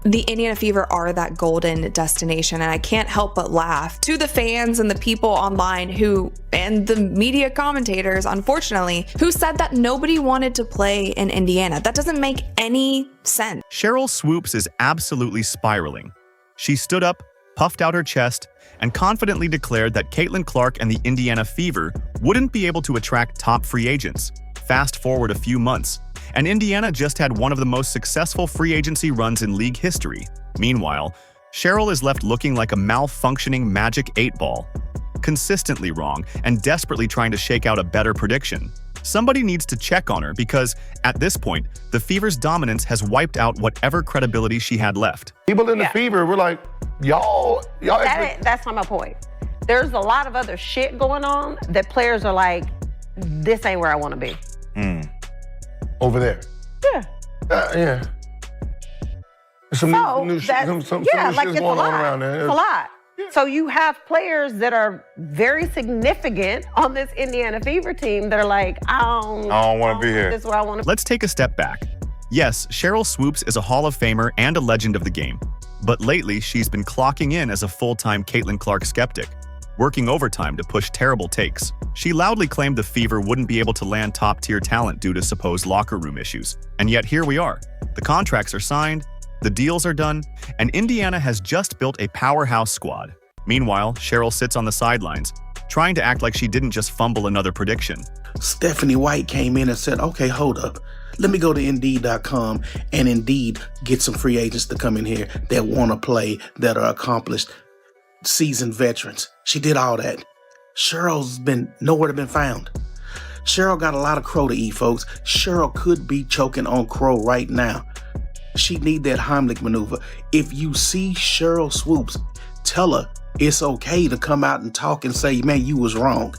The Indiana Fever are that golden destination, and I can't help but laugh to the fans and the people online and the media commentators, unfortunately, who said that nobody wanted to play in Indiana. That doesn't make any sense. Sheryl Swoopes is absolutely spiraling. She stood up, puffed out her chest, and confidently declared that Caitlyn Clark and the Indiana Fever wouldn't be able to attract top free agents. Fast forward a few months, and Indiana just had one of the most successful free agency runs in league history. Meanwhile, Sheryl is left looking like a malfunctioning Magic 8-ball, consistently wrong and desperately trying to shake out a better prediction. Somebody needs to check on her because, at this point, the Fever's dominance has wiped out whatever credibility she had left. People in the Fever were like, y'all. That's not my point. There's a lot of other shit going on that players are like, this ain't where I want to be. Over there. Yeah. Yeah. Some new shit going on around there. It's a lot. Yeah. So you have players that are very significant on this Indiana Fever team that are like, I don't want to be here. This is where I want to be. Let's take a step back. Yes, Sheryl Swoopes is a Hall of Famer and a legend of the game, but lately she's been clocking in as a full-time Caitlyn Clark skeptic, working overtime to push terrible takes. She loudly claimed the Fever wouldn't be able to land top-tier talent due to supposed locker room issues. And yet here we are. The contracts are signed, the deals are done, and Indiana has just built a powerhouse squad. Meanwhile, Sheryl sits on the sidelines, trying to act like she didn't just fumble another prediction. Stephanie White came in and said, okay, hold up. Let me go to Indeed.com and Indeed get some free agents to come in here that want to play, that are accomplished, seasoned veterans. She did all that. Cheryl's been nowhere to be found. Sheryl got a lot of crow to eat, folks. Sheryl could be choking on crow right now. She need that Heimlich maneuver. If you see Sheryl Swoopes, tell her it's okay to come out and talk and say, man, you was wrong.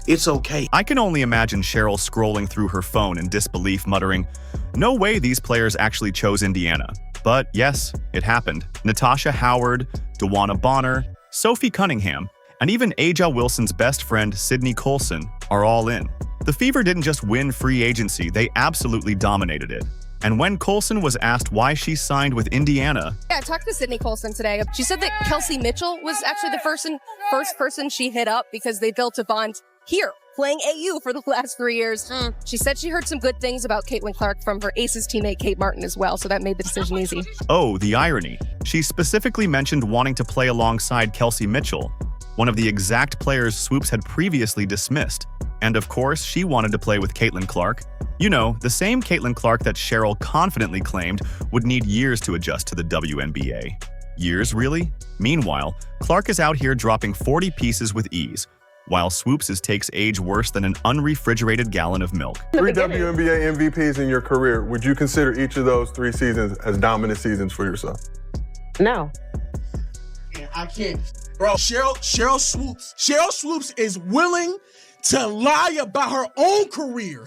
It's okay. I can only imagine Sheryl scrolling through her phone in disbelief, muttering, no way these players actually chose Indiana. But yes, it happened. Natasha Howard, Dewana Bonner, Sophie Cunningham, and even Aja Wilson's best friend, Sydney Colson, are all in. The Fever didn't just win free agency, they absolutely dominated it. And when Colson was asked why she signed with Indiana... Yeah, I talked to Sydney Colson today. She said that Kelsey Mitchell was actually the first person she hit up because they built a bond here, playing AU for the last 3 years. She said she heard some good things about Caitlyn Clark from her Aces teammate Kate Martin as well, so that made the decision easy. Oh, the irony. She specifically mentioned wanting to play alongside Kelsey Mitchell, one of the exact players Swoopes had previously dismissed. And of course, she wanted to play with Caitlyn Clark. You know, the same Caitlyn Clark that Sheryl confidently claimed would need years to adjust to the WNBA. Years, really? Meanwhile, Clark is out here dropping 40 pieces with ease, while Swoopes' takes age worse than an unrefrigerated gallon of milk. 3 WNBA MVPs in your career. Would you consider each of those 3 seasons as dominant seasons for yourself? No. I can't. Bro, Sheryl Swoopes is willing to lie about her own career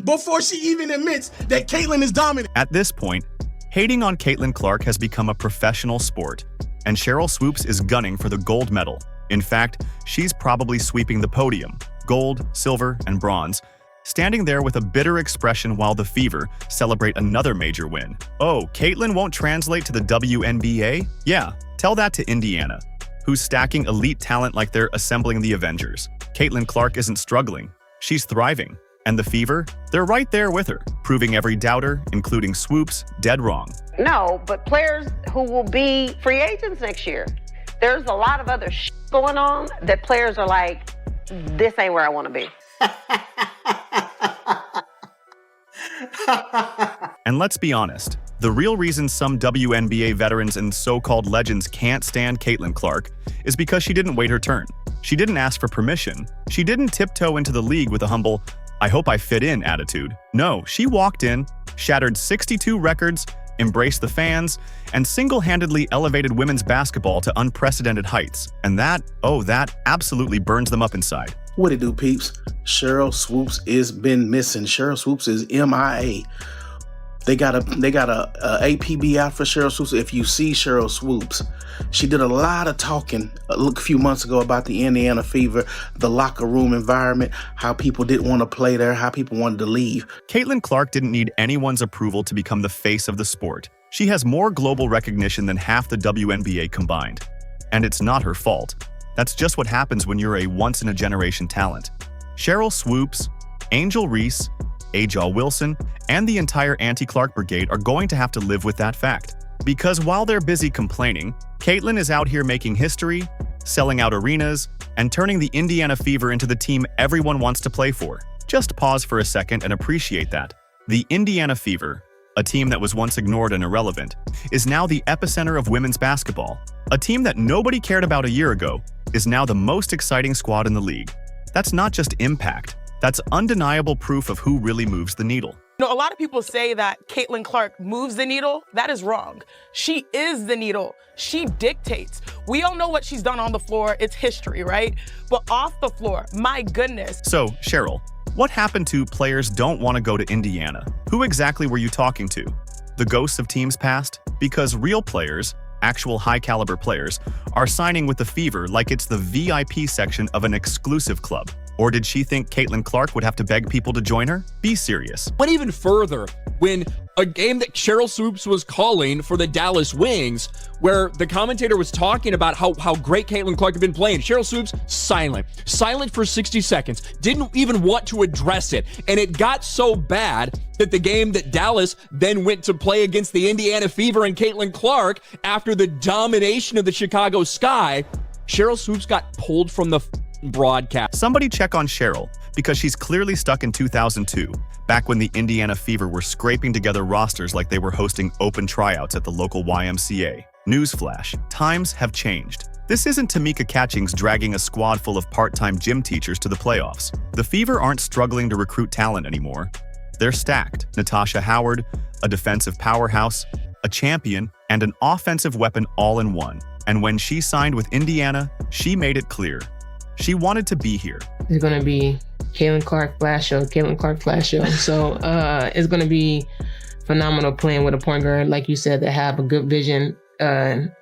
before she even admits that Caitlyn is dominant. At this point, hating on Caitlyn Clark has become a professional sport, and Sheryl Swoopes is gunning for the gold medal. In fact, she's probably sweeping the podium, gold, silver, and bronze, standing there with a bitter expression while the Fever celebrate another major win. Oh, Caitlyn won't translate to the WNBA? Yeah, tell that to Indiana, who's stacking elite talent like they're assembling the Avengers. Caitlyn Clark isn't struggling, she's thriving. And the Fever? They're right there with her, proving every doubter, including Swoopes, dead wrong. No, but players who will be free agents next year, there's a lot of other shit going on that players are like, this ain't where I want to be. And let's be honest, the real reason some WNBA veterans and so-called legends can't stand Caitlyn Clark is because she didn't wait her turn. She didn't ask for permission. She didn't tiptoe into the league with a humble, I hope I fit in attitude. No, she walked in, shattered 62 records, embraced the fans, and single-handedly elevated women's basketball to unprecedented heights. And that absolutely burns them up inside. What it do, peeps? Sheryl Swoopes is been missing. Sheryl Swoopes is MIA. They got a APB out for Sheryl Swoops. If you see Sheryl Swoops, she did a lot of talking a few months ago about the Indiana Fever, the locker room environment, how people didn't want to play there, how people wanted to leave. Caitlyn Clark didn't need anyone's approval to become the face of the sport. She has more global recognition than half the WNBA combined. And it's not her fault. That's just what happens when you're a once-in-a-generation talent. Sheryl Swoopes, Angel Reese, Aja Wilson, and the entire anti-Clark brigade are going to have to live with that fact. Because while they're busy complaining, Caitlyn is out here making history, selling out arenas, and turning the Indiana Fever into the team everyone wants to play for. Just pause for a second and appreciate that. The Indiana Fever, a team that was once ignored and irrelevant, is now the epicenter of women's basketball. A team that nobody cared about a year ago is now the most exciting squad in the league. That's not just impact, that's undeniable proof of who really moves the needle. You know, a lot of people say that Caitlyn Clark moves the needle. That is wrong. She is the needle. She dictates. We all know what she's done on the floor. It's history, right? But off the floor, my goodness. So, Cheryl, what happened to players don't want to go to Indiana? Who exactly were you talking to? The ghosts of teams past? Because real players, actual high-caliber players, are signing with the Fever like it's the VIP section of an exclusive club. Or did she think Caitlyn Clark would have to beg people to join her? Be serious. Went even further when a game that Sheryl Swoopes was calling for the Dallas Wings, where the commentator was talking about how great Caitlyn Clark had been playing. Sheryl Swoopes, silent for 60 seconds, didn't even want to address it. And it got so bad that the game that Dallas then went to play against the Indiana Fever and Caitlyn Clark, after the domination of the Chicago Sky, Sheryl Swoopes got pulled from the broadcast. Somebody check on Cheryl, because she's clearly stuck in 2002, back when the Indiana Fever were scraping together rosters like they were hosting open tryouts at the local YMCA. Newsflash, times have changed. This isn't Tamika Catchings dragging a squad full of part-time gym teachers to the playoffs. The Fever aren't struggling to recruit talent anymore. They're stacked. Natasha Howard, a defensive powerhouse, a champion, and an offensive weapon all in one. And when she signed with Indiana, she made it clear. She wanted to be here. It's going to be Caitlyn Clark Flash Show. So it's going to be phenomenal playing with a point guard, like you said, that have a good vision on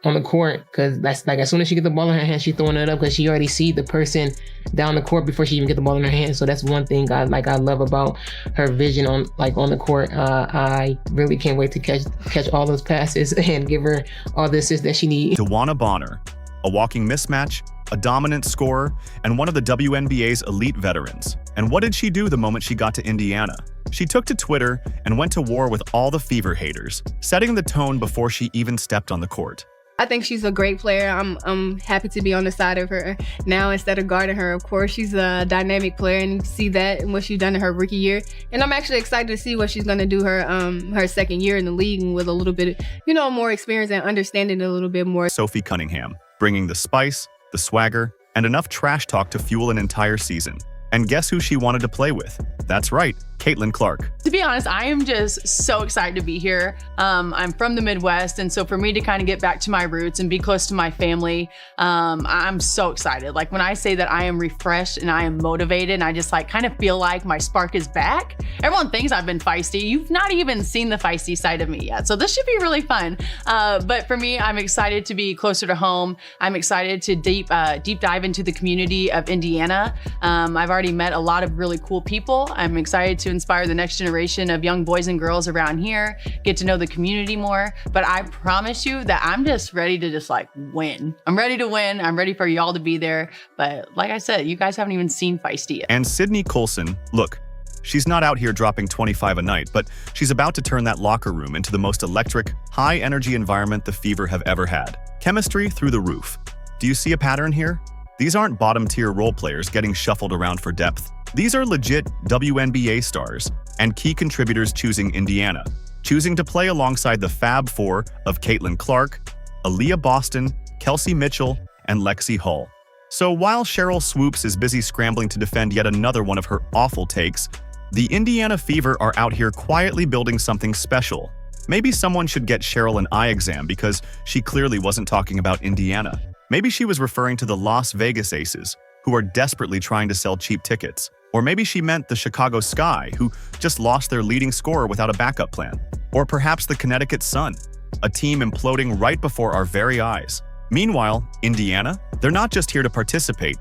the court. Because that's like, as soon as she gets the ball in her hand, she's throwing it up because she already see the person down the court before she even get the ball in her hand. So that's one thing I love about her vision on the court. I really can't wait to catch all those passes and give her all the assists that she needs. DeWanna Bonner, a walking mismatch, a dominant scorer, and one of the WNBA's elite veterans. And what did she do the moment she got to Indiana? She took to Twitter and went to war with all the Fever haters, setting the tone before she even stepped on the court. I think she's a great player. I'm happy to be on the side of her now instead of guarding her. Of course, she's a dynamic player, and you see that in what she's done in her rookie year. And I'm actually excited to see what she's going to do her second year in the league with a little bit, more experience and understanding a little bit more. Sophie Cunningham, bringing the spice, the swagger, and enough trash talk to fuel an entire season. And guess who she wanted to play with? That's right, Caitlyn Clark. To be honest, I am just so excited to be here. I'm from the Midwest, and so for me to kind of get back to my roots and be close to my family, I'm so excited. Like when I say that I am refreshed and I am motivated, and I just kind of feel like my spark is back. Everyone thinks I've been feisty. You've not even seen the feisty side of me yet, so this should be really fun. But for me, I'm excited to be closer to home. I'm excited to deep dive into the community of Indiana. I've already met a lot of really cool people. I'm excited to inspire the next generation of young boys and girls around here, get to know the community more. But I promise you that I'm just ready to win. I'm ready to win. I'm ready for y'all to be there. But like I said, you guys haven't even seen feisty yet. And Sydney Colson, look, she's not out here dropping 25 a night, but she's about to turn that locker room into the most electric, high-energy environment the Fever have ever had. Chemistry through the roof. Do you see a pattern here? These aren't bottom-tier role players getting shuffled around for depth. These are legit WNBA stars and key contributors choosing Indiana, choosing to play alongside the Fab Four of Caitlyn Clark, Aaliyah Boston, Kelsey Mitchell, and Lexi Hull. So while Sheryl Swoopes is busy scrambling to defend yet another one of her awful takes, the Indiana Fever are out here quietly building something special. Maybe someone should get Cheryl an eye exam because she clearly wasn't talking about Indiana. Maybe she was referring to the Las Vegas Aces, who are desperately trying to sell cheap tickets. Or maybe she meant the Chicago Sky, who just lost their leading scorer without a backup plan. Or perhaps the Connecticut Sun, a team imploding right before our very eyes. Meanwhile, Indiana, they're not just here to participate,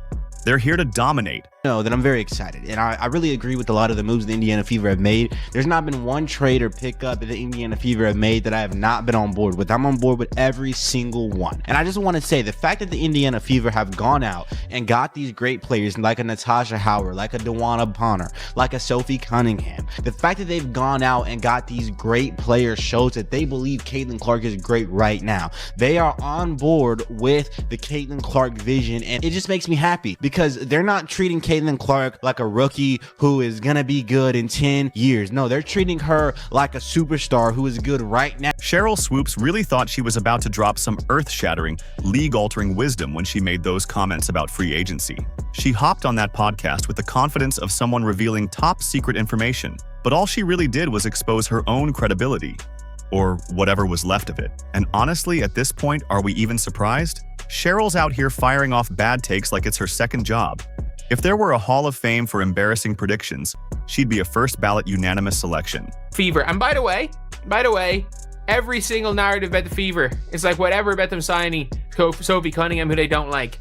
they're here to dominate. know that I'm very excited, and I really agree with a lot of the moves the Indiana Fever have made. There's not been one trade or pickup that the Indiana Fever have made that I have not been on board with. I'm on board with every single one. And I just want to say the fact that the Indiana Fever have gone out and got these great players like a Natasha Howard, like a DeWanna Bonner, like a Sophie Cunningham, the fact that they've gone out and got these great players shows that they believe Caitlyn Clark is great right now. They are on board with the Caitlyn Clark vision, and it just makes me happy because they're not treating Caitlyn Clark like a rookie who is gonna be good in 10 years. No, they're treating her like a superstar who is good right now. Sheryl Swoopes really thought she was about to drop some earth-shattering, league-altering wisdom when she made those comments about free agency. She hopped on that podcast with the confidence of someone revealing top-secret information, but all she really did was expose her own credibility, or whatever was left of it. And honestly, at this point, are we even surprised? Cheryl's out here firing off bad takes like it's her second job. If there were a Hall of Fame for embarrassing predictions, she'd be a first-ballot unanimous selection. Fever. And by the way, every single narrative about the Fever is like whatever about them signing Sophie Cunningham, who they don't like.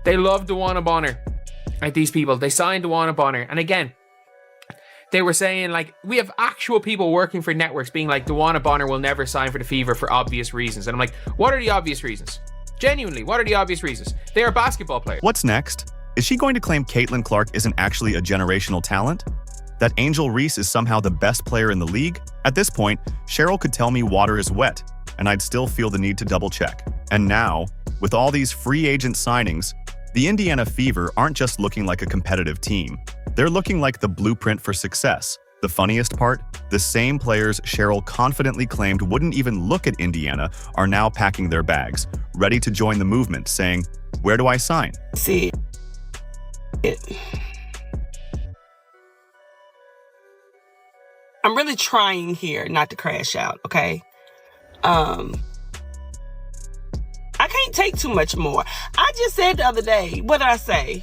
They love DeWanna Bonner. Like these people, they signed DeWanna Bonner. And again, they were saying, like, we have actual people working for networks being like, DeWanna Bonner will never sign for the Fever for obvious reasons. And I'm like, what are the obvious reasons? Genuinely, what are the obvious reasons? They are basketball players. What's next? Is she going to claim Caitlyn Clark isn't actually a generational talent? That Angel Reese is somehow the best player in the league? At this point, Sheryl could tell me water is wet, and I'd still feel the need to double-check. And now, with all these free agent signings, the Indiana Fever aren't just looking like a competitive team. They're looking like the blueprint for success. The funniest part? The same players Sheryl confidently claimed wouldn't even look at Indiana are now packing their bags, ready to join the movement, saying, "Where do I sign?" See it. I'm really trying here not to crash out, okay? I can't take too much more. I just said the other day, what did I say?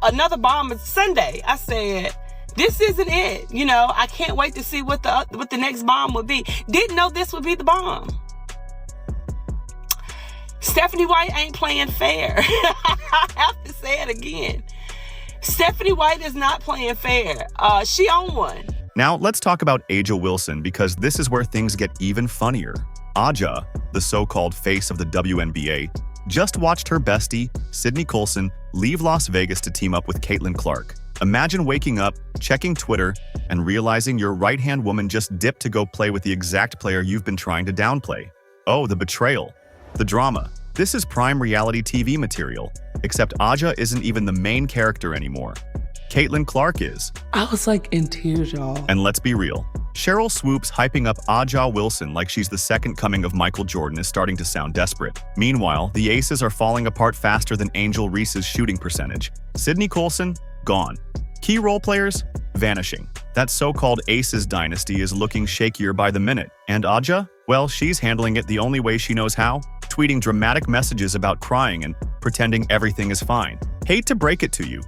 Another bomb is Sunday. I said, this isn't it. You know, I can't wait to see what the next bomb would be. Didn't know this would be the bomb. Stephanie White ain't playing fair. I have to say it again. Stephanie White is not playing fair. She on one. Now, let's talk about Aja Wilson, because this is where things get even funnier. Aja, the so-called face of the WNBA, just watched her bestie, Sydney Colson, leave Las Vegas to team up with Caitlyn Clark. Imagine waking up, checking Twitter, and realizing your right-hand woman just dipped to go play with the exact player you've been trying to downplay. Oh, the betrayal. The drama. This is prime reality TV material, except Aja isn't even the main character anymore. Caitlyn Clark is. I was like in tears, y'all. And let's be real. Sheryl Swoopes hyping up Aja Wilson like she's the second coming of Michael Jordan is starting to sound desperate. Meanwhile, the Aces are falling apart faster than Angel Reese's shooting percentage. Sydney Colson, gone. Key role players, vanishing. That so-called Aces dynasty is looking shakier by the minute. And Aja? Well, she's handling it the only way she knows how, tweeting dramatic messages about crying and pretending everything is fine. Hate to break it to you,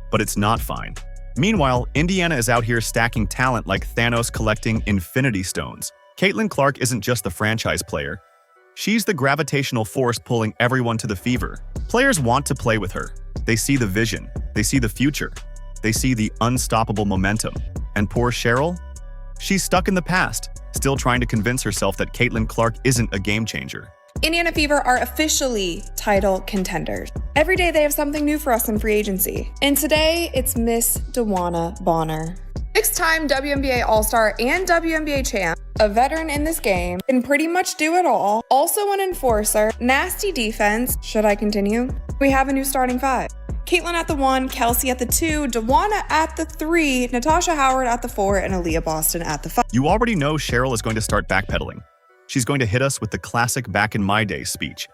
but it's not fine. Meanwhile, Indiana is out here stacking talent like Thanos collecting Infinity Stones. Caitlyn Clark isn't just the franchise player. She's the gravitational force pulling everyone to the Fever. Players want to play with her. They see the vision. They see the future. They see the unstoppable momentum. And poor Sheryl? She's stuck in the past, still trying to convince herself that Caitlyn Clark isn't a game changer. Indiana Fever are officially title contenders. Every day they have something new for us in free agency. And today, it's Miss DeWanna Bonner. 6-time WNBA All-Star and WNBA champ, a veteran in this game, can pretty much do it all, also an enforcer, nasty defense. Should I continue? We have a new starting five. Caitlyn at the 1, Kelsey at the 2, DeWanna at the 3, Natasha Howard at the 4, and Aaliyah Boston at the 5. You already know Sheryl is going to start backpedaling. She's going to hit us with the classic back in my day speech,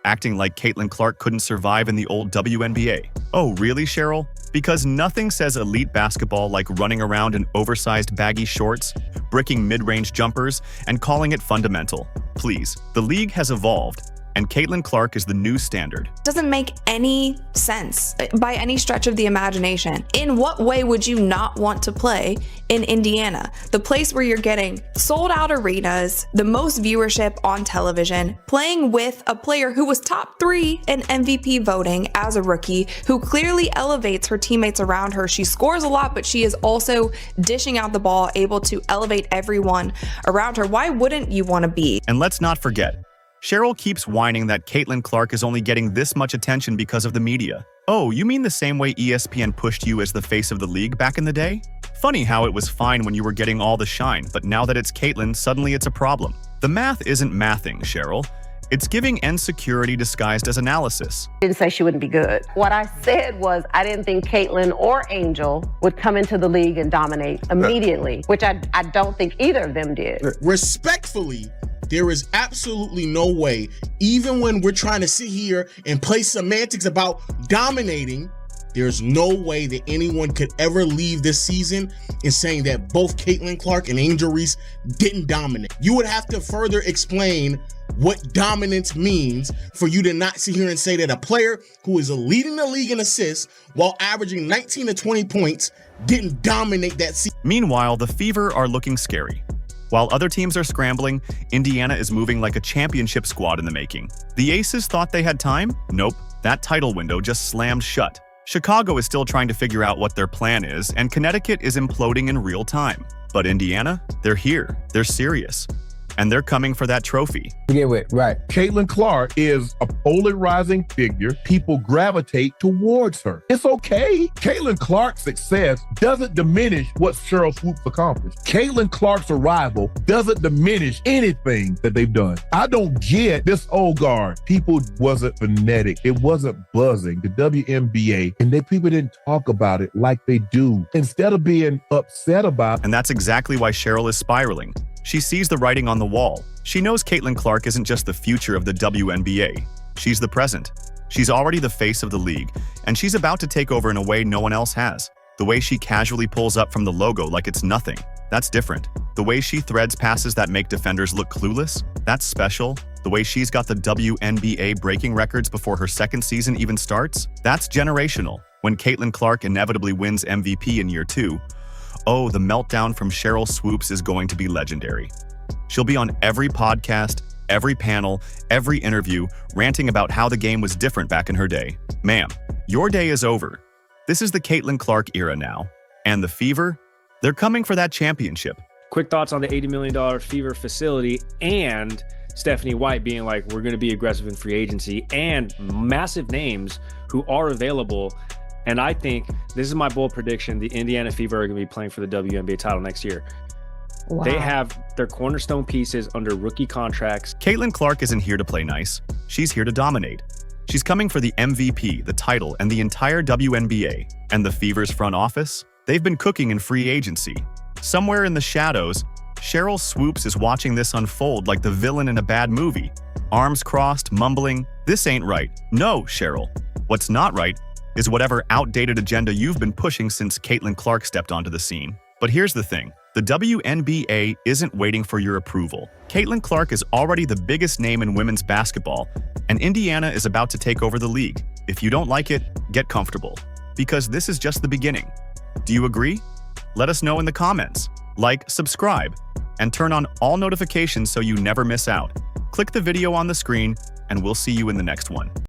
acting like Caitlyn Clark couldn't survive in the old WNBA. Oh, really, Sheryl? Because nothing says elite basketball like running around in oversized baggy shorts, bricking mid-range jumpers, and calling it fundamental. Please, the league has evolved. and Caitlyn Clark is the new standard. Doesn't make any sense by any stretch of the imagination. In what way would you not want to play in Indiana, the place where you're getting sold out arenas, the most viewership on television, playing with a player who was top 3 in MVP voting as a rookie, who clearly elevates her teammates around her. She scores a lot, but she is also dishing out the ball, able to elevate everyone around her. Why wouldn't you want to be? And let's not forget, Sheryl keeps whining that Caitlyn Clark is only getting this much attention because of the media. Oh, you mean the same way ESPN pushed you as the face of the league back in the day? Funny how it was fine when you were getting all the shine, but now that it's Caitlyn, suddenly it's a problem. The math isn't mathing, Sheryl. It's giving insecurity disguised as analysis. I didn't say she wouldn't be good. What I said was I didn't think Caitlyn or Angel would come into the league and dominate immediately, which I don't think either of them did. Respectfully, there is absolutely no way, even when we're trying to sit here and play semantics about dominating, there's no way that anyone could ever leave this season in saying that both Caitlyn Clark and Angel Reese didn't dominate. You would have to further explain what dominance means for you to not sit here and say that a player who is leading the league in assists while averaging 19 to 20 points didn't dominate that season. Meanwhile, the Fever are looking scary. While other teams are scrambling, Indiana is moving like a championship squad in the making. The Aces thought they had time? Nope. That title window just slammed shut. Chicago is still trying to figure out what their plan is, and Connecticut is imploding in real time. But Indiana, they're here. They're serious. And they're coming for that trophy. Begin with, right. Caitlyn Clark is a polarizing figure. People gravitate towards her. It's okay. Caitlyn Clark's success doesn't diminish what Sheryl Swoopes accomplished. Caitlyn Clark's arrival doesn't diminish anything that they've done. I don't get this old guard. People wasn't phonetic. It wasn't buzzing. The WNBA, and people didn't talk about it like they do. Instead of being upset about it. And that's exactly why Sheryl is spiraling. She sees the writing on the wall. She knows Caitlyn Clark isn't just the future of the WNBA. She's the present. She's already the face of the league, and she's about to take over in a way no one else has. The way she casually pulls up from the logo like it's nothing, that's different. The way she threads passes that make defenders look clueless, that's special. The way she's got the WNBA breaking records before her second season even starts, that's generational. When Caitlyn Clark inevitably wins MVP in year 2, oh, the meltdown from Sheryl Swoopes is going to be legendary. She'll be on every podcast, every panel, every interview, ranting about how the game was different back in her day. Ma'am, your day is over. This is the Caitlyn Clark era now. And the Fever, they're coming for that championship. Quick thoughts on the $80 million Fever facility and Stephanie White being like, we're going to be aggressive in free agency, and massive names who are available. And I think, this is my bold prediction, the Indiana Fever are going to be playing for the WNBA title next year. Wow. They have their cornerstone pieces under rookie contracts. Caitlyn Clark isn't here to play nice. She's here to dominate. She's coming for the MVP, the title, and the entire WNBA. And the Fever's front office? They've been cooking in free agency. Somewhere in the shadows, Sheryl Swoopes is watching this unfold like the villain in a bad movie. Arms crossed, mumbling, "This ain't right. No, Sheryl. What's not right is whatever outdated agenda you've been pushing since Caitlyn Clark stepped onto the scene." But here's the thing. The WNBA isn't waiting for your approval. Caitlyn Clark is already the biggest name in women's basketball, and Indiana is about to take over the league. If you don't like it, get comfortable, because this is just the beginning. Do you agree? Let us know in the comments. Like, subscribe, and turn on all notifications so you never miss out. Click the video on the screen, and we'll see you in the next one.